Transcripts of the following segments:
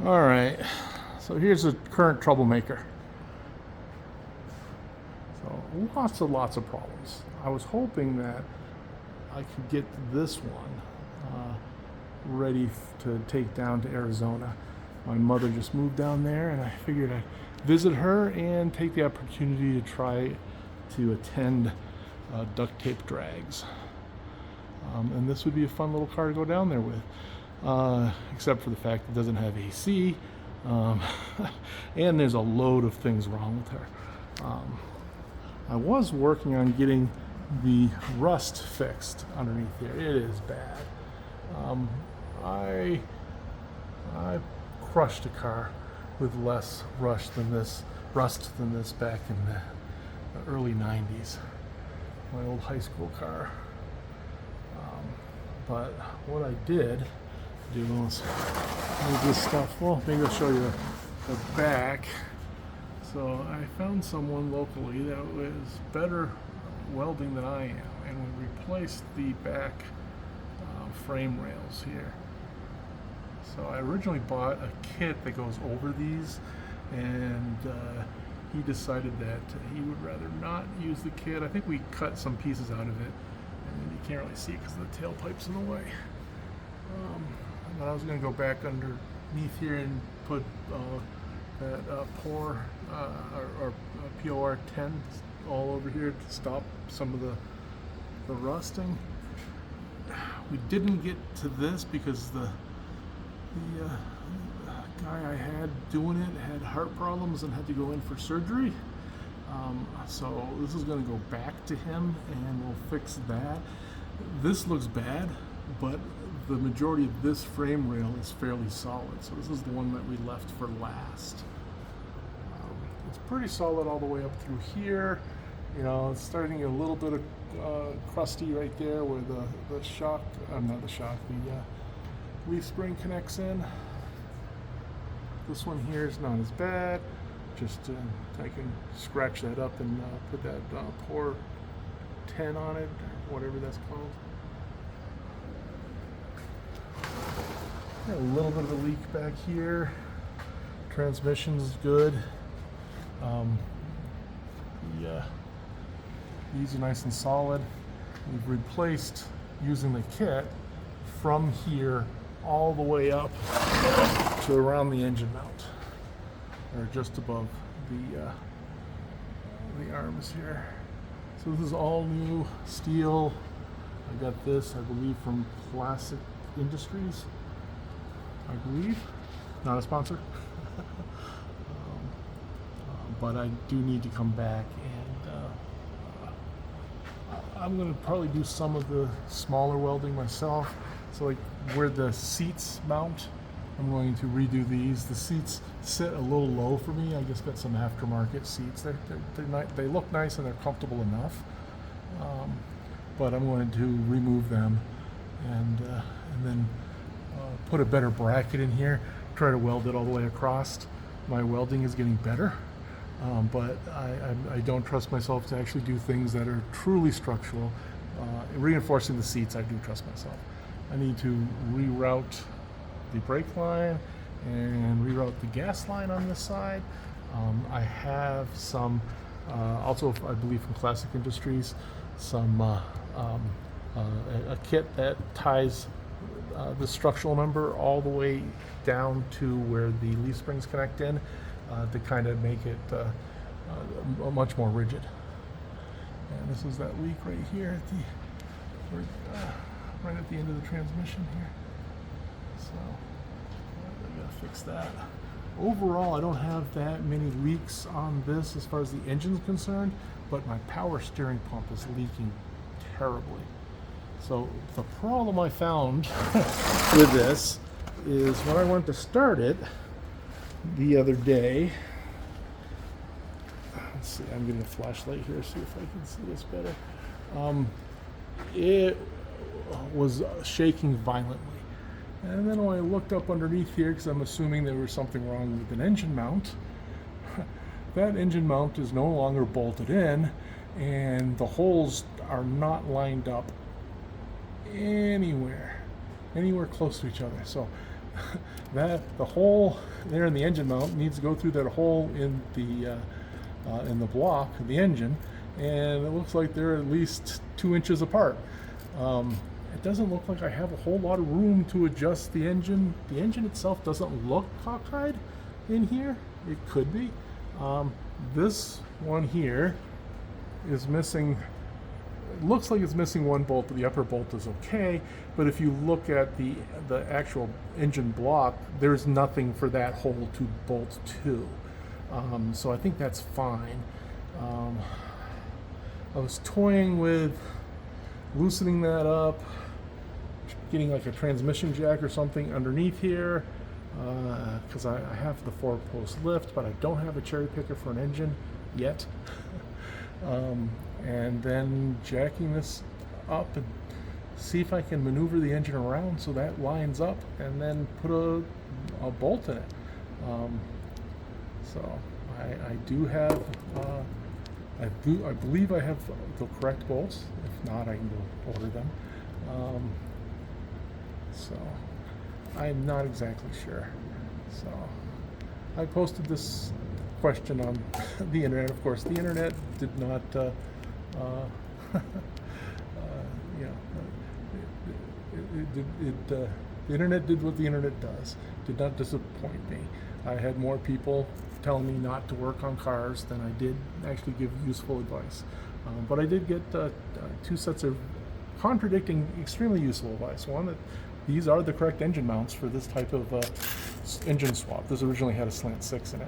All right, so here's a current troublemaker. So lots of problems. I was hoping that I could get this one ready to take down to Arizona. My mother just moved down there, and I figured I'd visit her and take the opportunity to try to attend duct tape drags. And this would be a fun little car to go down there with, except for the fact it doesn't have AC, um, and there's a load of things wrong with her. I was working on getting the rust fixed underneath here. It is bad. I crushed a car with less rust than this back in the early 90s. My old high school car. But what I did do was move this stuff. Well, maybe I'll show you the back. So I found someone locally that was better welding than I am, and we replaced the back frame rails here. So I originally bought a kit that goes over these, and he decided that he would rather not use the kit. I think we cut some pieces out of it, and you can't really see it because the tailpipe's in the way. But I was going to go back underneath here and put that POR or POR 10 all over here to stop some of the rusting. We didn't get to this because the guy I had doing it had heart problems and had to go in for surgery. So this is going to go back to him and we'll fix that. This looks bad, but the majority of this frame rail is fairly solid. So this is the one that we left for last. It's pretty solid all the way up through here. You know, it's starting to get a little bit of crusty right there where the shock, not the shock, the leaf spring connects in. This one here is not as bad. Just I can scratch that up and put that POR 10 on it, or whatever that's called. Got a little bit of a leak back here. Transmission's good. These are nice and solid. We've replaced, using the kit, from here all the way up to around the engine mount, or just above the arms here. So this is all new steel. I got this, I believe, from Classic Industries. I believe, not a sponsor. But I do need to come back, and I'm going to probably do some of the smaller welding myself. So like where the seats mount, I'm going to redo these. The seats sit a little low for me. I just got some aftermarket seats. They look nice and they're comfortable enough. But I'm going to remove them and then put a better bracket in here. Try to weld it all the way across. My welding is getting better. But I don't trust myself to actually do things that are truly structural. Reinforcing the seats, I do trust myself. I need to reroute the brake line and reroute the gas line on this side. I have some, also I believe from Classic Industries, some a kit that ties the structural member all the way down to where the leaf springs connect in, to kind of make it much more rigid. And this is that leak right here at right at the end of the transmission here. So I gotta fix that. Overall, I don't have that many leaks on this as far as the engine's concerned, but my power steering pump is leaking terribly. So the problem I found with this is when I went to start it the other day. Let's see, I'm getting a flashlight here, see if I can see this better. It was shaking violently. And then when I looked up underneath here, because I'm assuming there was something wrong with an engine mount, that engine mount is no longer bolted in, and the holes are not lined up anywhere close to each other. So that the hole there in the engine mount needs to go through that hole in the block of the engine, and it looks like they're at least 2 inches apart. It doesn't look like I have a whole lot of room to adjust the engine. The engine itself doesn't look cockeyed in here. It could be. This one here is missing. It looks like it's missing one bolt, but the upper bolt is okay. But if you look at the actual engine block, there's nothing for that hole to bolt to. So I think that's fine. I was toying with loosening that up, getting like a transmission jack or something underneath here, because I have the 4-post lift, but I don't have a cherry picker for an engine yet. And then jacking this up and see if I can maneuver the engine around so that lines up, and then put a bolt in it. So I do have, I believe I have the correct bolts. If not, I can go order them. So I'm not exactly sure. So I posted this question on the internet. Of course, the internet did not, the internet did what the internet does. Did not disappoint me. I had more people telling me not to work on cars than I did actually give useful advice. But I did get 2 sets of contradicting, extremely useful advice. One, that these are the correct engine mounts for this type of engine swap. This originally had a slant 6 in it.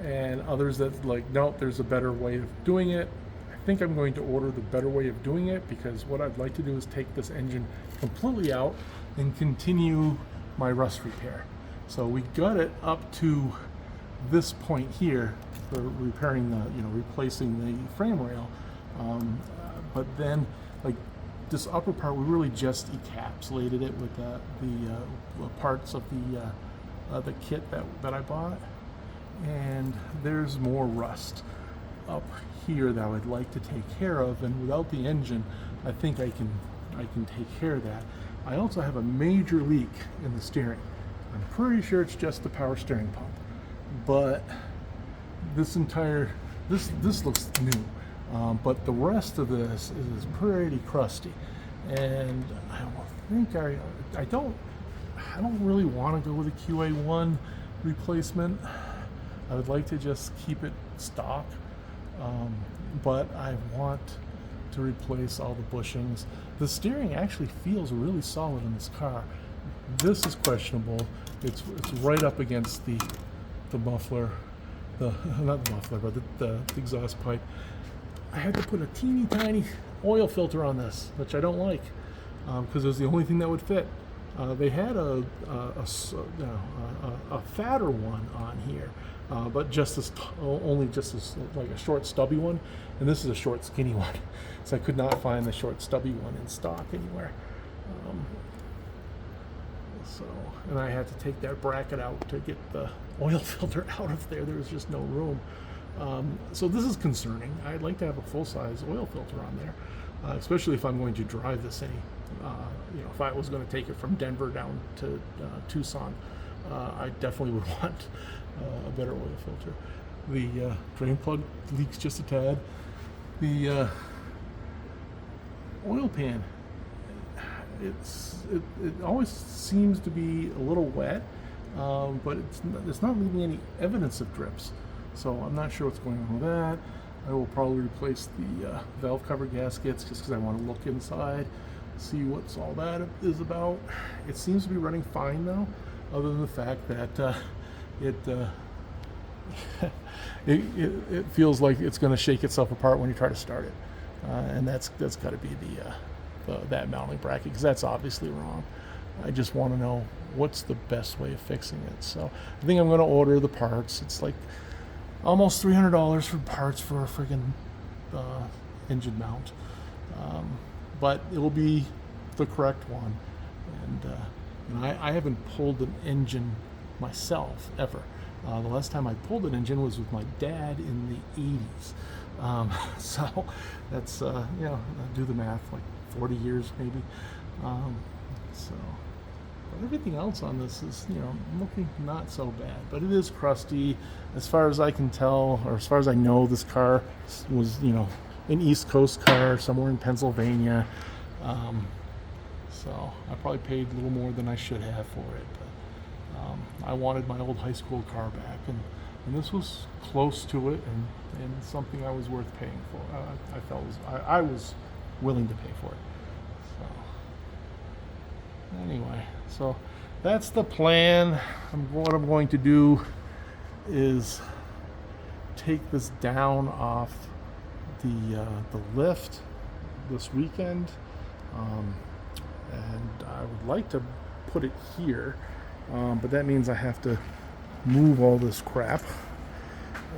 And others that like, nope, there's a better way of doing it. I think I'm going to order the better way of doing it, because what I'd like to do is take this engine completely out and continue my rust repair. So we got it up to this point here for repairing the, replacing the frame rail. But then, like, this upper part, we really just encapsulated it with the parts of the kit that I bought. And there's more rust up here that I would like to take care of, and without the engine, I think I can take care of that. I also have a major leak in the steering. I'm pretty sure it's just the power steering pump, but this looks new, but the rest of this is pretty crusty, and I don't really want to go with a QA1 replacement. I would like to just keep it stock, but I want to replace all the bushings. The steering actually feels really solid in this car. This is questionable. It's right up against the muffler, not the muffler, but the exhaust pipe. I had to put a teeny tiny oil filter on this, which I don't like, because it was the only thing that would fit. They had a fatter one on here, but only just like a short stubby one, and this is a short skinny one. So I could not find the short stubby one in stock anywhere. And I had to take that bracket out to get the oil filter out of there. There was just no room. So this is concerning. I'd like to have a full-size oil filter on there, especially if I'm going to drive this any. If I was going to take it from Denver down to Tucson, I definitely would want a better oil filter. The drain plug leaks just a tad. The oil pan, it always seems to be a little wet, but it's not leaving any evidence of drips. So I'm not sure what's going on with that. I will probably replace the valve cover gaskets just because I want to look inside, see what's all that is about. It seems to be running fine now, other than the fact that it feels like it's going to shake itself apart when you try to start it, and that's got to be that mounting bracket, because that's obviously wrong. I just want to know what's the best way of fixing it. So I think I'm going to order the parts. It's like almost $300 for parts for a friggin' engine mount, but it will be the correct one. And I haven't pulled an engine myself ever. The last time I pulled an engine was with my dad in the 80s. So that's do the math, like 40 years maybe. everything else on this is, looking not so bad, but it is crusty. As far as I can tell, or as far as I know, this car was, an East Coast car somewhere in Pennsylvania. So I probably paid a little more than I should have for it. But I wanted my old high school car back, and this was close to it, and something I was worth paying for. I felt I was willing to pay for it. So anyway, so that's the plan. What I'm going to do is take this down off the lift this weekend, and I would like to put it here, but that means I have to move all this crap,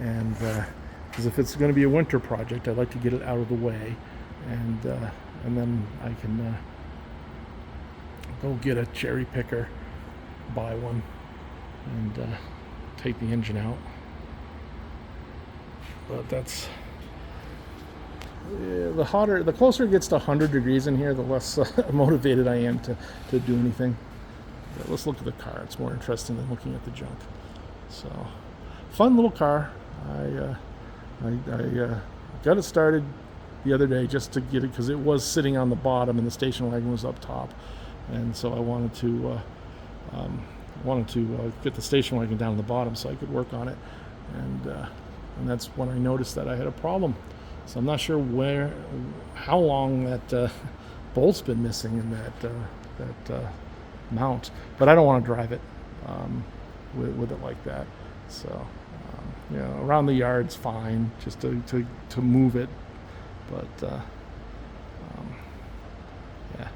and because if it's going to be a winter project, I'd like to get it out of the way, and then I can go get a cherry picker, buy one, and take the engine out. But that's the closer it gets to 100 degrees in here, the less motivated I am to do anything. But let's look at the car. It's more interesting than looking at the junk. So, fun little car. I got it started the other day just to get it because it was sitting on the bottom and the station wagon was up top, and so I wanted to get the station wagon down on the bottom so I could work on it, and that's when I noticed that I had a problem. So I'm not sure how long that bolt's been missing in that mount, but I don't want to drive it with it like that. So around the yard's fine, just to move it, but yeah,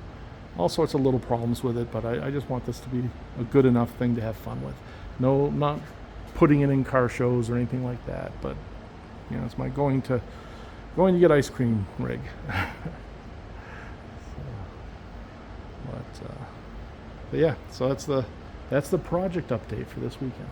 all sorts of little problems with it. But I just want this to be a good enough thing to have fun with. No, not putting it in car shows or anything like that, but it's my going to get ice cream rig. But yeah, so that's the project update for this weekend.